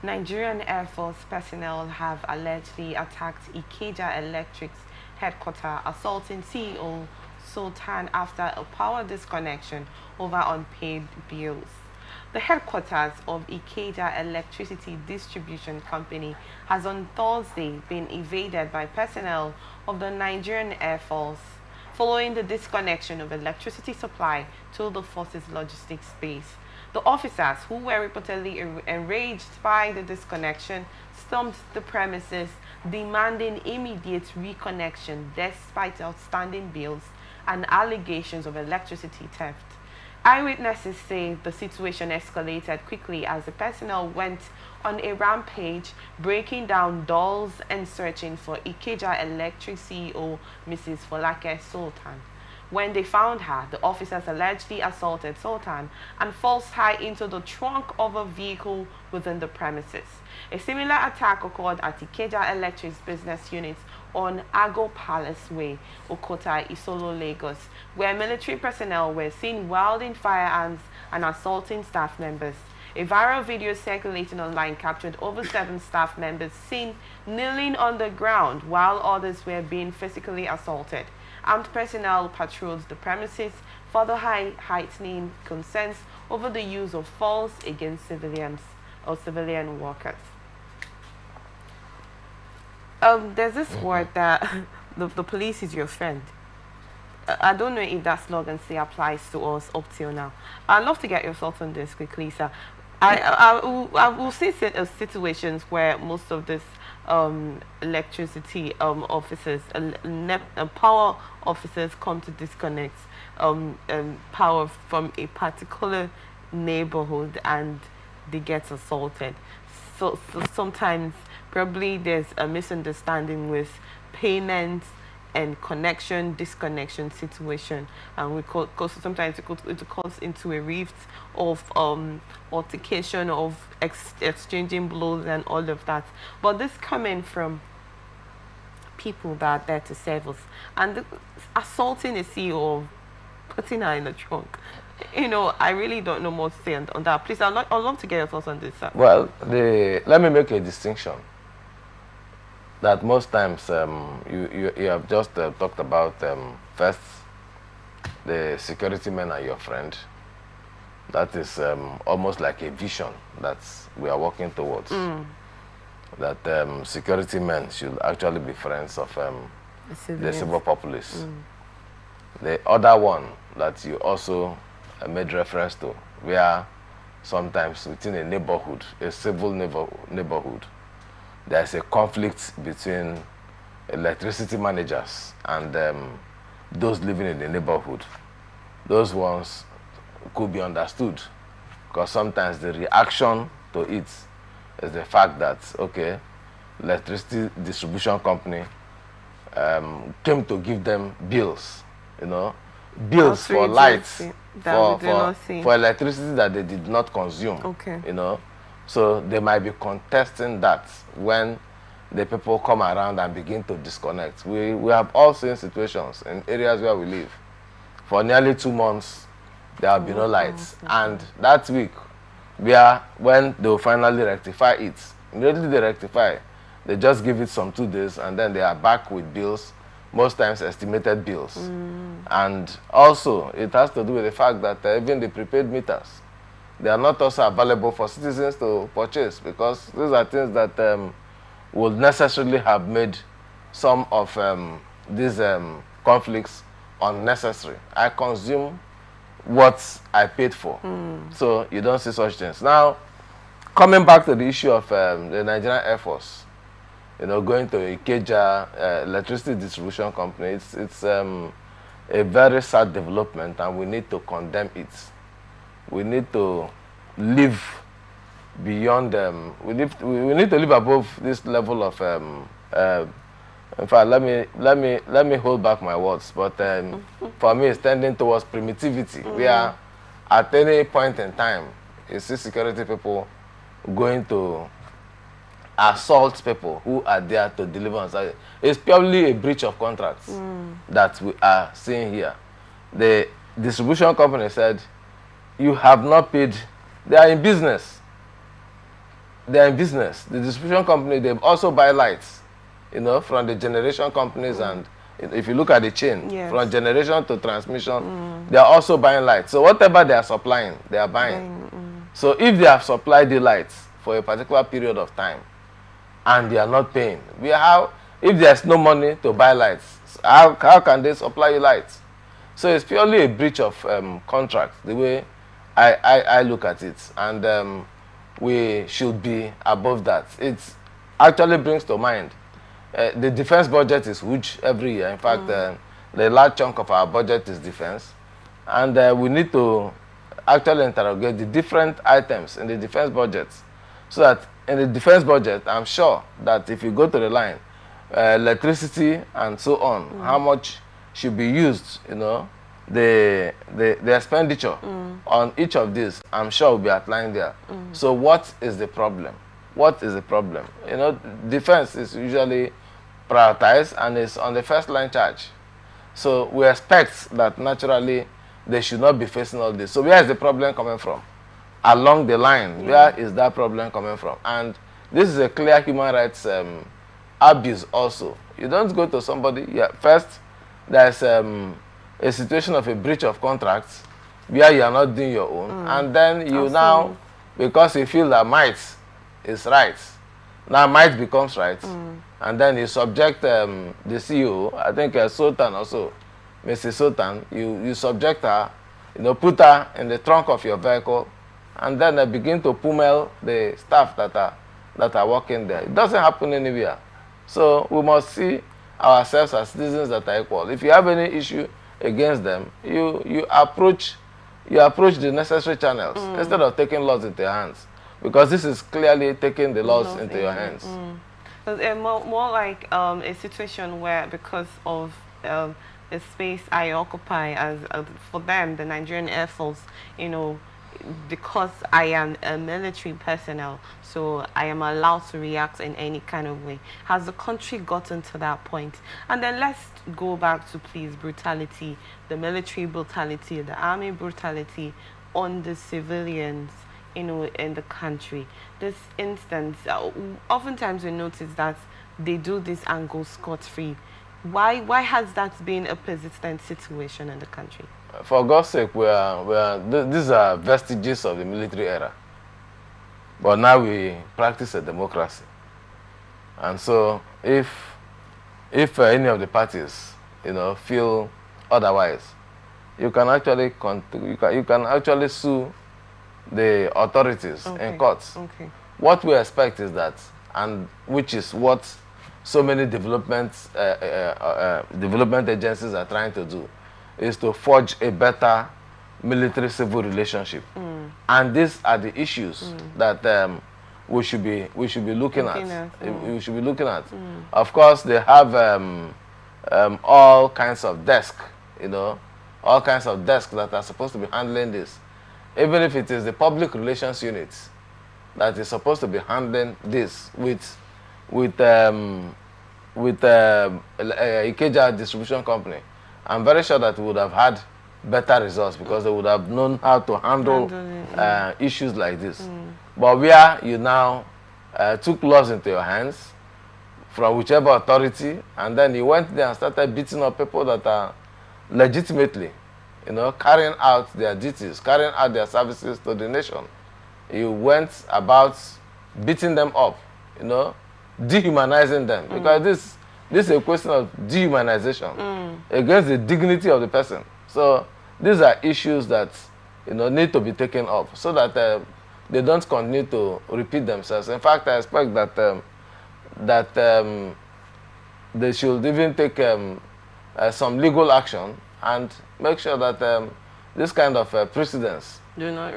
Nigerian Air Force personnel have allegedly attacked Ikeja Electric's headquarters, assaulting CEO Soetan after a power disconnection over unpaid bills. The headquarters of Ikeja Electricity Distribution Company has on Thursday been invaded by personnel of the Nigerian Air Force following the disconnection of electricity supply to the force's logistics base. The officers, who were reportedly enraged by the disconnection, stormed the premises, demanding immediate reconnection despite outstanding bills and allegations of electricity theft. Eyewitnesses say the situation escalated quickly as the personnel went on a rampage, breaking down doors and searching for Ikeja Electric CEO Mrs. Folake Soetan. When they found her, the officers allegedly assaulted Soetan and forced her into the trunk of a vehicle within the premises. A similar attack occurred at Ikeja Electric's business unit on Ago Palace Way, Okota, Isolo, Lagos, where military personnel were seen wielding firearms and assaulting staff members. A viral video circulating online captured over 7 staff members seen kneeling on the ground while others were being physically assaulted. Armed personnel patrolled the premises, further heightening concerns over the use of force against civilians or civilian workers. There's this word that the police is your friend. I don't know if that slogan still applies to us up till now. I'd love to get your thoughts on this quickly, sir. I will see situations where most of this electricity officers, power officers come to disconnect power from a particular neighborhood and they get assaulted. So sometimes probably there's a misunderstanding with payments and connection disconnection situation, and sometimes it goes into a rift of altercation of exchanging blows and all of that. But this coming from people that are there to serve us, and assaulting a CEO, putting her in the trunk. I really don't know more to say on that. Please, I'd love to get your thoughts on this, sir. Well, let me make a distinction. That most times you have just talked about first the security men are your friend. That is almost like a vision that we are working towards. That security men should actually be friends of the civil populace. The other one that you also made reference to, where sometimes within a neighborhood, a civil neighborhood, there's a conflict between electricity managers and those living in the neighborhood. Those ones could be understood, because sometimes the reaction to it is the fact that, okay, electricity distribution company came to give them bills, bills for lights, for electricity that they did not consume, so they might be contesting that when the people come around and begin to disconnect. We have all seen situations in areas where we live. For nearly 2 months, there have been no lights. And that week, when they will finally rectify it, immediately they rectify, they just give it some 2 days, and then they are back with bills, most times estimated bills. And also, it has to do with the fact that even the prepaid meters, they are not also available for citizens to purchase, because these are things that would necessarily have made some of these conflicts unnecessary. I consume what I paid for. So you don't see such things. Now, coming back to the issue of the Nigerian Air Force, going to Ikeja Electricity Distribution Company, it's a very sad development, and we need to condemn it. We need to live beyond we need to live above this level of in fact, let me hold back my words, but for me it's tending towards primitivity, where at any point in time you see security people going to assault people who are there to deliver on service. It's purely a breach of contracts that we are seeing here. The distribution company said, you have not paid. They are in business. they're in business. The distribution company, they also buy lights, you know, from the generation companies. And if you look at the chain, Yes. from generation to transmission, they are also buying lights. So whatever they are supplying, they are buying. So if they have supplied the lights for a particular period of time and they are not paying, if there's no money to buy lights, how can they supply you lights? So it's purely a breach of contract, the way I look at it. And we should be above that. It actually brings to mind the defense budget is huge every year. In fact, the large chunk of our budget is defense. And we need to actually interrogate the different items in the defense budget. So that in the defense budget, I'm sure that if you go to the line, electricity and so on, how much should be used, you know, the expenditure on each of these, I'm sure will be outlined there. So what is the problem? What is the problem? You know, defense is usually prioritized and is on the first line charge. So we expect that naturally they should not be facing all this. So where is the problem coming from? Along the line, where is that problem coming from? And this is a clear human rights abuse also. You don't go to somebody, first there's a situation of a breach of contracts where you are not doing your own, and then you now, because you feel that might is right, now might becomes right, and then you subject the CEO, I think Soetan also, Mrs. Soetan, you subject her, you know, put her in the trunk of your vehicle, and then they begin to pummel the staff that are working there. It doesn't happen anywhere. So we must see ourselves as citizens that are equal. If you have any issue against them, you approach the necessary channels instead of taking laws into your hands, because this is clearly taking the laws into your hands. More like a situation where, because of the space I occupy, as for them, the Nigerian Air Force, you know, because I am a military personnel, so I am allowed to react in any kind of way. Has the country gotten to that point? And then let's go back to, please, brutality, the military brutality, the army brutality on the civilians, you know, in the country. This instance, oftentimes we notice that they do this and go scot-free. Why has that been a persistent situation in the country? For God's sake, these are vestiges of the military era. But now we practice a democracy. And so if any of the parties, you know, feel otherwise, you can actually sue the authorities in courts. What we expect is that, and which is what so many development agencies are trying to do, is to forge a better military-civil relationship. And these are the issues that we should be looking at. We should be looking at. Of course, they have all kinds of desks, you know, all kinds of desks that are supposed to be handling this. Even if it is the public relations unit that is supposed to be handling this with Ikeja Distribution Company, I'm very sure that we would have had better results, because they would have known how to handle issues like this. But where you now took laws into your hands from whichever authority, and then you went there and started beating up people that are legitimately, you know, carrying out their duties, carrying out their services to the nation. You went about beating them up, you know, dehumanizing them, because this is a question of dehumanization against the dignity of the person. So these are issues that, you know, need to be taken up so that they don't continue to repeat themselves. In fact, I expect that they should even take some legal action and make sure that this kind of precedence does not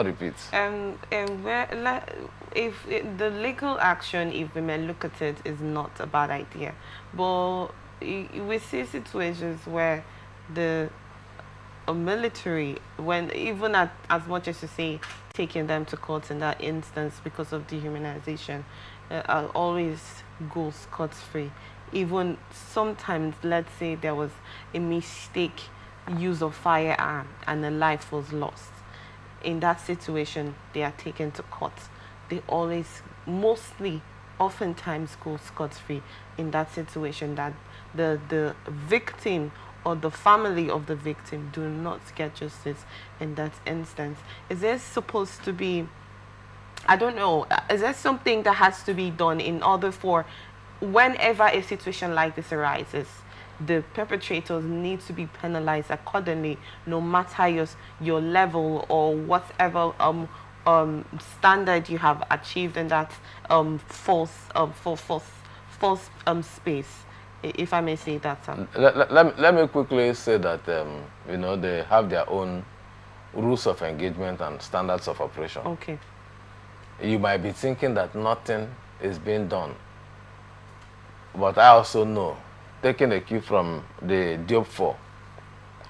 repeat. If the legal action, if we may look at it, is not a bad idea, but we see situations where the military, when even as much as you say taking them to court in that instance because of dehumanization, always go scot-free. Even sometimes, let's say there was a mistake use of firearm and a life was lost. In that situation, they are taken to court. they always, mostly, oftentimes go scot-free in that situation, that the victim or the family of the victim do not get justice in that instance. Is there supposed to be, I don't know, is there something that has to be done in order for, whenever a situation like this arises, the perpetrators need to be penalized accordingly, no matter your level or whatever standard you have achieved in that false space, if I may say that. Let me quickly say that you know, they have their own rules of engagement and standards of operation. Okay. You might be thinking that nothing is being done, but I also know, taking a cue from the Diop 4,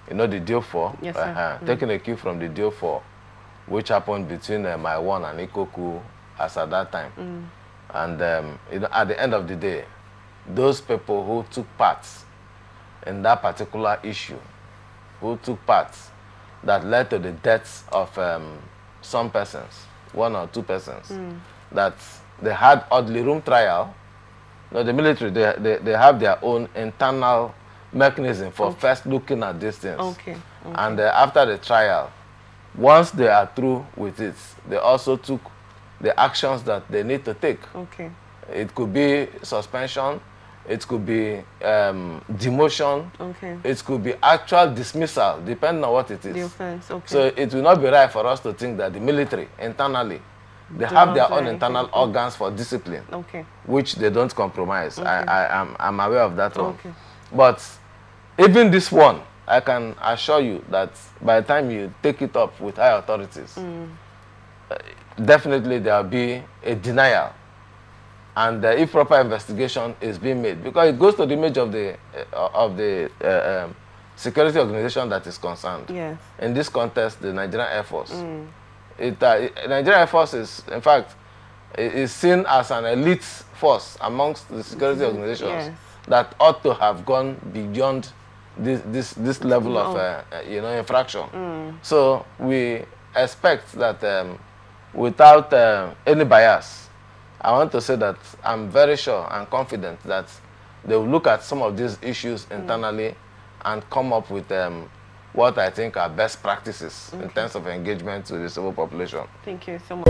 you know the Diop 4? Yes, sir. Taking a cue from the Diop 4, which happened between my one and Ikoku as at that time. And you know, at the end of the day, those people who took part in that particular issue, who took part that led to the deaths of some persons, 1 or 2 persons, that they had oddly room trial. No, the military, they have their own internal mechanism for first looking at these things. Okay. And after the trial, once they are through with it, they also took the actions that they need to take. Okay. It could be suspension, it could be demotion, Okay. it could be actual dismissal, depending on what it is. The offense, okay. So it will not be right for us to think that the military, internally, they Do have not their do own anything. internal organs for discipline, Okay. which they don't compromise. Okay. I'm aware of that one. Okay. But even this one, I can assure you that by the time you take it up with high authorities, definitely there will be a denial. And if proper investigation is being made, because it goes to the image of the security organization that is concerned. Yes. In this context, the Nigerian Air Force. Nigerian Air Force is, in fact, is seen as an elite force amongst the security organizations, Yes. that ought to have gone beyond this level of you know, infraction. So we expect that without any bias, I want to say that I'm very sure and confident that they will look at some of these issues internally and come up with what I think are best practices in terms of engagement with the civil population. Thank you so much.